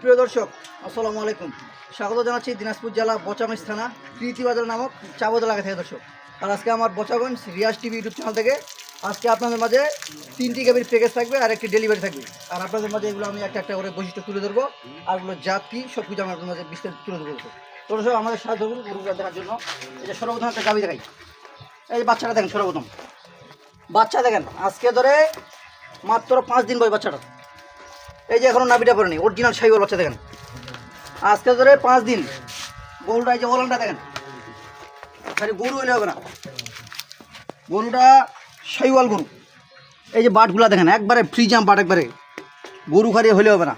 প্রিয় দর্শক, আসসালামু আলাইকুম। স্বাগত জানাচ্ছি দিনাজপুর জেলা বচাগঞ্জ থানা প্রীতি বাজার নামক চাবদ এলাকা থেকে দর্শক। আর আজকে আমার Bachaganj Riaz TV YouTube channel থেকে আজকে আপনাদের মাঝে 3টি গাভীর প্যাকেজ থাকবে আর একটি ডেলিভারি থাকবে। আর আপনাদের মাঝে এগুলো আমি একটা একটা করে বৈশিষ্ট্য তুলে ধরবো, আর এগুলো জাত কী সব কিছু আমি আপনাদের মাঝে বিস্তারিত তুলে ধরবো। তো দর্শক, আমাদের সাহায্য করুন গরুগুলো দেখার জন্য। এই যে সর্বপ্রথম একটা গাভী দেখাই। এই যে বাচ্চাটা দেখেন, সর্বপ্রথম বাচ্চা দেখেন, আজকে ধরে মাত্র 5 দিন বয়স বাচ্চাটা। এই যে এখনো নাভিটা পড়েনি, অরিজিনাল শাহিওয়াল বাচ্চা দেখেন, আজকে ধরে 5 দিন। গরুটা এই যে ওলানটা দেখেন, খালি গরু হলে হবে না, গরুটা শাহিওয়াল গরু। এই যে বাটগুলা দেখেন, একবারে ফ্রিজাম বাট, একবারে গরু খালি হলে হবে না।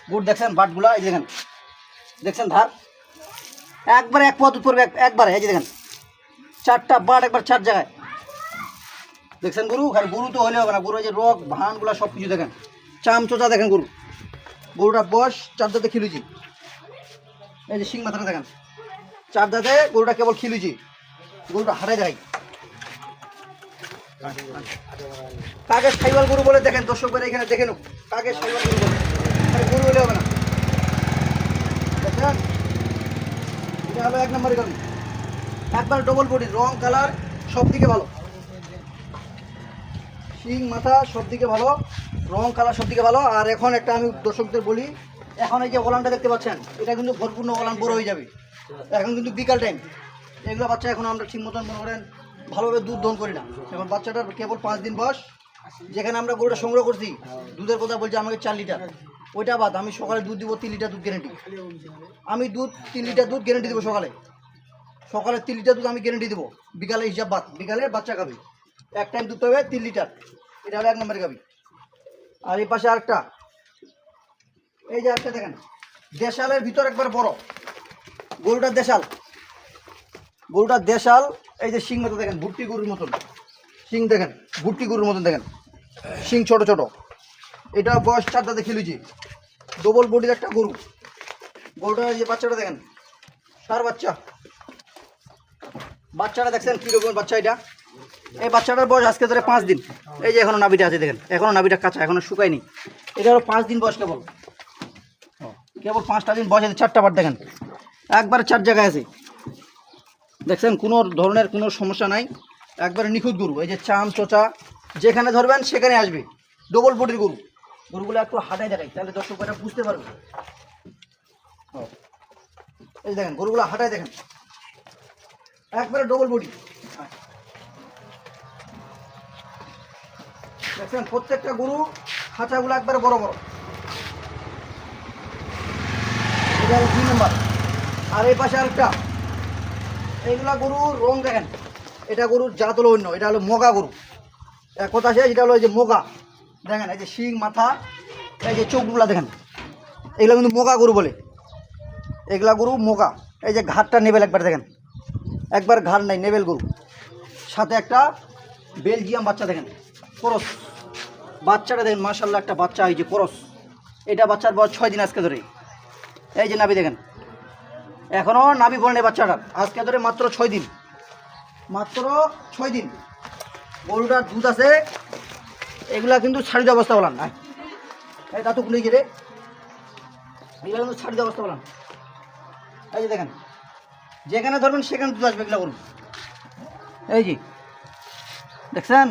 গরু দেখছেন বাটগুলা, এই দেখেন, দেখছেন ধার একবারে এক পথ পড়বে একবারে। এই যে দেখেন 4টা বাট একবার 4 জায়গায়, দেখছেন গরু খালি গরু তো হলে হবে না। গরু এই যে রোগ ভানগুলা সব কিছু দেখেন, চামচোচা দেখেন গরু। গরুটা বয়স 4 দাঁতে খিলুজি। এই যে শিং মাথাটা দেখেন, 4 দাঁতে গরুটা কেবল খিলুজি। গরুটা হাটে যায়, কাকে সাইওয়াল গরু বলে দেখেন দর্শক ভাই, এখানে দেখে নেব কাকে সাইওয়াল গরু বলে। গরু হলে হবে না, দেখেন এটা হলো 1 নম্বরের গরু, একবার ডবল বডি, রং কালার সব দিকে ভালো, শিং মাথা সব দিকে ভালো, রং কালার সব দিকে ভালো। আর এখন একটা আমি দর্শকদের বলি, এখন এই যে ওলানটা দেখতে পাচ্ছেন, এটা কিন্তু ভরপূর্ণ ওলান বড় হয়ে যাবে। এখন কিন্তু বিকাল টাইম, এগুলো বাচ্চা এখন আমরা ঠিক মতন মনে করেন ভালোভাবে দুধ দহন করি না। এখন বাচ্চাটার কেবল 5 দিন বয়স। যেখানে আমরা গরুটা সংগ্রহ করছি, দুধের কথা বলছি আমাকে 4 লিটার, ওইটা বাদ আমি সকালে দুধ দিব 3 লিটার দুধ গ্যারেন্টি। আমি 3 লিটার দুধ গ্যারেন্টি দেবো সকালে 3 লিটার দুধ আমি গ্যারেন্টি দেবো। বিকালে হিসাব বাদ, বিকালে বাচ্চা খাবে, এক টাইম দুধ পাবে 3 লিটার। এটা হলো 1 নম্বরের গাভী। আর এই পাশে আরেকটা, এই যে আরেকটা দেখেন, দেশালের ভিতর একবার বড় গরুটার, দেশাল গরুটার দেশাল। এই যে শিং মতো দেখেন, ভুট্টি গরুর মতন শিং দেখেন, ভুট্টি গরুর মতন দেখেন, শিং ছোট ছোট। এটা বয়স 4 দাঁতে খিলুজি, ডবল বডির একটা গরু। গরুটার যে বাচ্চাটা দেখেন, সার বাচ্চা। বাচ্চাটা দেখছেন কীরকম বাচ্চা এটা। এই বাচ্চাটার বয়স আজকে ধরে 5 দিন। এই যে এখনো নাভিটা আছে দেখেন, এখনো নাভিটা কাঁচা, এখনো শুকায়নি। এটা হলো 5 দিন বয়স, কেবল 5টা দিন বয়স আছে। 4টা বার দেখেন, একবারে 4 জায়গায় আছে, দেখছেন কোনো ধরনের কোনো সমস্যা নাই, একবারে নিখুঁত গরু। এই যে চাম চোচা যেখানে ধরবেন সেখানে আসবে, ডবল বডির গরু। গরুগুলো একটু হাঁটাই দেখাই, তাহলে দর্শকরা বুঝতে পারবে। এই দেখেন গরুগুলো হাঁটাই দেখেন, একবারে ডবল বডি। দেখছেন প্রত্যেকটা গরু খাঁচাগুলো একবারে বড় বড়। এটা হলো 2 নম্বর। আর এই পাশে আরেকটা, এইগুলা গরুর রং দেখেন, এটা গরুর জাত হলো অন্য, এটা হলো মোগা গরু। এক কথা আছে, এটা হলো এই যে মোগা দেখেন, এই যে শিং মাথা, এই যে চোখগুলা দেখেন, এগুলো কিন্তু মোগা গরু বলে। এগুলা গরু মোগা। এই যে ঘাটটা নেবেল একবার দেখেন, একবার ঘাট নাই, নেবেল গরু। সাথে একটা বেলজিয়াম বাচ্চা দেখেন, করস বাচ্চাটা দেখেন, মাশাআল্লাহ একটা বাচ্চা, এই যে করস। এটা বাচ্চার বয়স 6 দিন আজকে ধরে। এই যে নাভি দেখেন, এখনও নাভি পড়েনি বাচ্চাটার, আজকে ধরে মাত্র 6 দিন, মাত্র 6 দিন। গরুটার দুধ আছে, এগুলা কিন্তু ছাড়ি দেওয়া অবস্থা বলান না, এই দাঁতু খুলে গেলে এগুলো কিন্তু ছাড়ি দেওয়া অবস্থা বলান। এই যে দেখেন, যেখানে ধরবেন সেখানে দুধ আসবে এগুলো গরু। এই যে দেখছেন,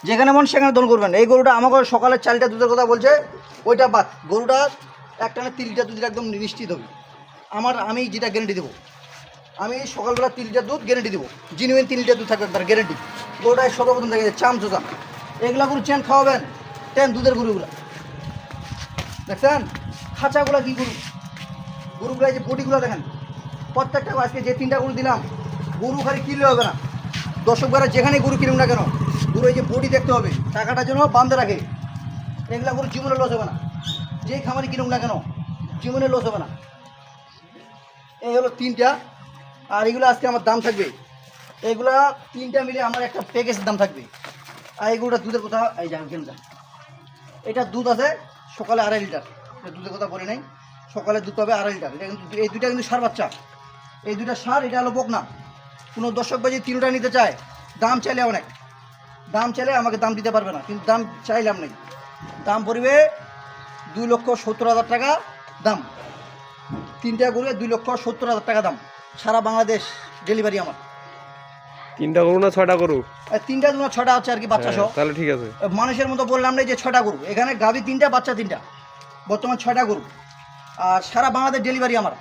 যেখানে মন সেখানে দোন করবেন। এই গরুটা আমাকে সকালে 4 লিটার দুধের কথা বলছে, ওইটা বাদ। গরুটা একটানে 3 লিটার দুধ একদম নিশ্চিত হবে। আমি যেটা গ্যারেন্টি দেবো, আমি সকালবেলা 3 লিটার দুধ গ্যারেন্টি দেবো, জিনুইন 3 লিটার দুধ থাকবে একবার গ্যারেন্টি। গরুটায় সর্বপ্রথম দেখে চামচোচা, এগুলা গরু চেন খাওয়াবেন, দুধের গরুগুলা দেখছেন, খাঁচাগুলা কী গরু। গরুগুলা যে বডিগুলো দেখেন, প্রত্যেকটা আজকে যে 3টা গরু দিলাম, গরু খালি কিনলে হবে না। দর্শকরা যেখানে গরু কিনুন না কেন, গরু এই যে বডি দেখতে হবে, টাকাটা যেন বান্ধে রাখে। এগুলা গরু জীবনে লস হবে না, যেই খামারি কিনুন না কেন জীবনে লস হবে না। এই হলো 3টা। আর এগুলো আজকে আমার দাম থাকবে, এগুলা 3টা মিলে আমার একটা প্যাকেজের দাম থাকবে। আর এগুলোটা দুধের কথা, এই যান কেন যান, এটা দুধ আছে সকালে 2.5 লিটার, দুধের কথা বলে নাই, সকালে দুধ পাবে 2.5 লিটার। এটা কিন্তু এই দুইটা কিন্তু সার বাচ্চা, এই দুইটা সার, এটা হলো বকনা। কোনো দর্শক ভাই 3টা নিতে চায়, দাম চাইলে অনেক, দাম চাইলে আমাকে দাম দিতে পারবে না, কিন্তু দাম চাইলাম নেই। দাম পড়বে 2,70,000 টাকা। দাম। 3টা গরু 2,70,000 টাকা দাম, সারা বাংলাদেশ ডেলিভারি আমার। 3টা গরু না 6টা গরু? 3টা 6টা হচ্ছে আর কি, বাচ্চা সহ। তাহলে ঠিক আছে। মানুষের মতো বললাম না যে 6টা গরু, এখানে গাভী 3টা, বাচ্চা 3টা, বর্তমান 6টা গরু। আর সারা বাংলাদেশ ডেলিভারি আমার।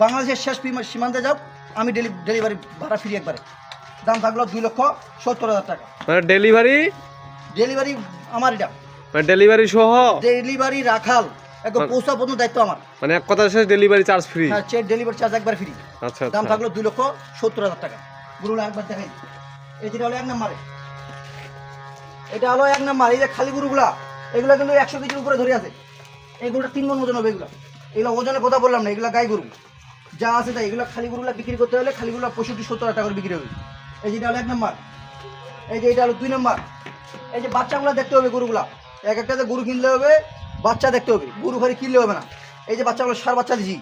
বাংলাদেশের শেষ সীমান্তে যাও, আমি ডেলিভারি ভাড়া ফ্রি একবারে। দাম থাকলো 2,70,000 টাকা। মানে ডেলিভারি আমার, এটা মানে ডেলিভারি সহ? ডেলিভারি রাখাল একদম পৌঁছা পর্যন্ত দায়িত্ব আমার। মানে এক কথা শেষ, ডেলিভারি চার্জ ফ্রি? হ্যাঁ, ডেলিভারি চার্জ একবার ফ্রি। আচ্ছা, দাম থাকলো 2,70,000 টাকা। গরুগুলো একবার দেখাই। এই যেটা হলো 1 নম্বরে, এটা হলো 1 নম্বর। এই যে খালি গরুগুলা, এগুলো কিন্তু 100 কেজির উপরে ধরে আছে। এই গরুটা 3 মণ ওজন হবে। এগুলো ওজনের কথা বললাম না, এগুলো গাই গরু যা আছে তাই। এগুলো খালি গরুগুলা বিক্রি করতে হলে খালিগুলো 65-70 টাকা করে বিক্রি হবে। এই যেটা হলো 1 নম্বর। এই যে এটা হলো 2 নম্বর। এই যে বাচ্চাগুলো দেখতে হবে গরুগুলা, এক একটাতে গরু কিনলে হবে, বাচ্চা দেখতে হবে, গরু খালি কিনলে হবে না। এই যে বাচ্চাগুলো সার বাচ্চা দিছি,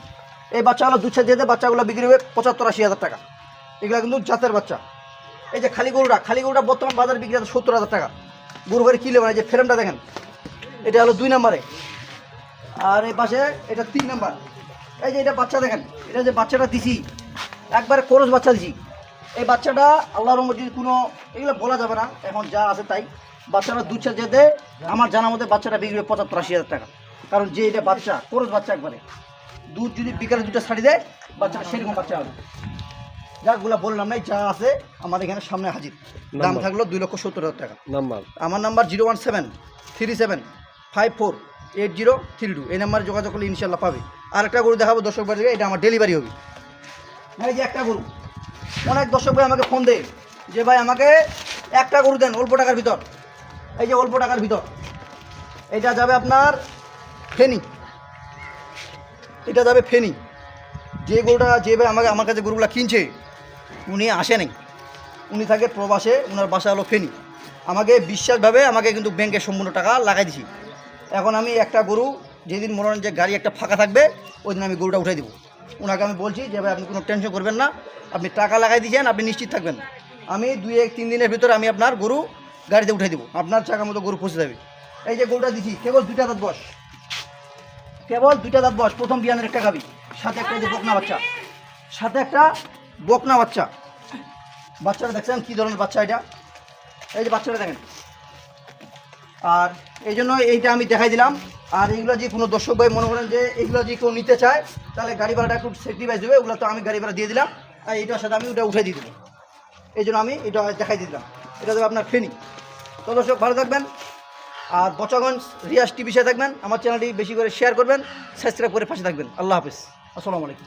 এই বাচ্চাগুলো দুধ ছাড় যেতে বাচ্চাগুলো বিক্রি হবে 75-80 হাজার টাকা। এগুলো কিন্তু জাতের বাচ্চা। এই যে খালি গরুটা বর্তমান বাজারে বিক্রি আছে 70,000 টাকা। গরু খালি কিনলে হবে না। এই যে ফ্রেমটা দেখেন, এটা হলো 2 নম্বরে। আর এই পাশে এটা 3 নম্বর। এই যে এটা বাচ্চা দেখেন, এটা যে বাচ্চাটা দিছি একবারে কোরস বাচ্চা দিছি। এই বাচ্চাটা আল্লাহর রহমতে কোনো এগুলো বলা যাবে না, এখন যা আছে তাই। বাচ্চাটা দুধ ছাড় যেতে আমার জানার মধ্যে বাচ্চাটা বিক্রি হবে 75-80 হাজার টাকা। কারণ যে এটা বাচ্চা কোরস বাচ্চা, একবারে দুধ যদি বিকালে 2টা ছাড়ি দেয় বাচ্চাটা সেরকম বাচ্চা হবে। যাগুলা বললাম না, যা আছে আমাদের এখানে সামনে হাজির। দাম থাকলো 2,70,000 টাকা। নাম্বার? আমার নাম্বার 01737548032। এই নাম্বারে যোগাযোগ করলে ইনশাল্লাহ পাবে। আর একটা গরু দেখাবো দর্শক ভাই, এটা আমার ডেলিভারি হবে। এই যে একটা গরু, অনেক দর্শক ভাই আমাকে ফোন দেয় যে ভাই আমাকে একটা গরু দেন অল্প টাকার ভিতর। এই যে অল্প টাকার ভিতর এটা যাবে আপনার ফেনী, এটা যাবে ফেনী। যে গরুটা যে ভাই আমার কাছে গরুগুলা কিনছে উনি আসে নাই, উনি থাকে প্রবাসে, ওনার বাসা হলো ফেনী। আমাকে বিশ্বাসভাবে আমাকে কিন্তু ব্যাংকে সম্পূর্ণ টাকা লাগাই দিছি। এখন আমি একটা গরু যেদিন মনে হয় যে গাড়ি একটা ফাঁকা থাকবে ওই দিন আমি গরুটা উঠাই দেবো। ওনাকে আমি বলছি যে ভাই আপনি কোনো টেনশন করবেন না, আপনি টাকা লাগাই দিয়েছেন, আপনি নিশ্চিত থাকবেন, আমি 2-3 দিনের ভিতরে আমি আপনার গরু গাড়িতে উঠাই দেবো, আপনার টাকা মতো গরু পৌঁছে যাবে। এই যে গরুটা দিছি কেবল 2টা দাঁত বয়স, কেবল 2টা দাঁত বয়স, প্রথম বিয়ানের একটা গাবি, সাথে একটা যে বকনা বাচ্চা, সাথে একটা বকনা বাচ্চা। বাচ্চাটা দেখছেন কী ধরনের বাচ্চা এটা? এই যে বাচ্চাটা দেখেন। আর এই জন্য এইটা আমি দেখাই দিলাম। আর এইগুলো যে কোনো দর্শক ভাই মনে করেন যে এগুলো যে কেউ নিতে চায় তাহলে গাড়ি ভাড়াটা একটু স্যাক্রিফাইস দেবে, ওগুলো তো আমি গাড়ি ভাড়া দিয়ে দিলাম। আর এইটার সাথে আমি ওটা উঠে দিয়ে দেবো, এই জন্য আমি এটা দেখাই দিয়ে দিলাম। এটা দেবে আপনার ফেনী। তো দর্শক ভালো থাকবেন, আর বচাগঞ্জ রিয়াজ টিভি সাথে থাকবেন। আমার চ্যানেলটি বেশি করে শেয়ার করবেন, সাবস্ক্রাইব করে পাশে থাকবেন। আল্লাহ হাফিজ, আসসালামু আলাইকুম।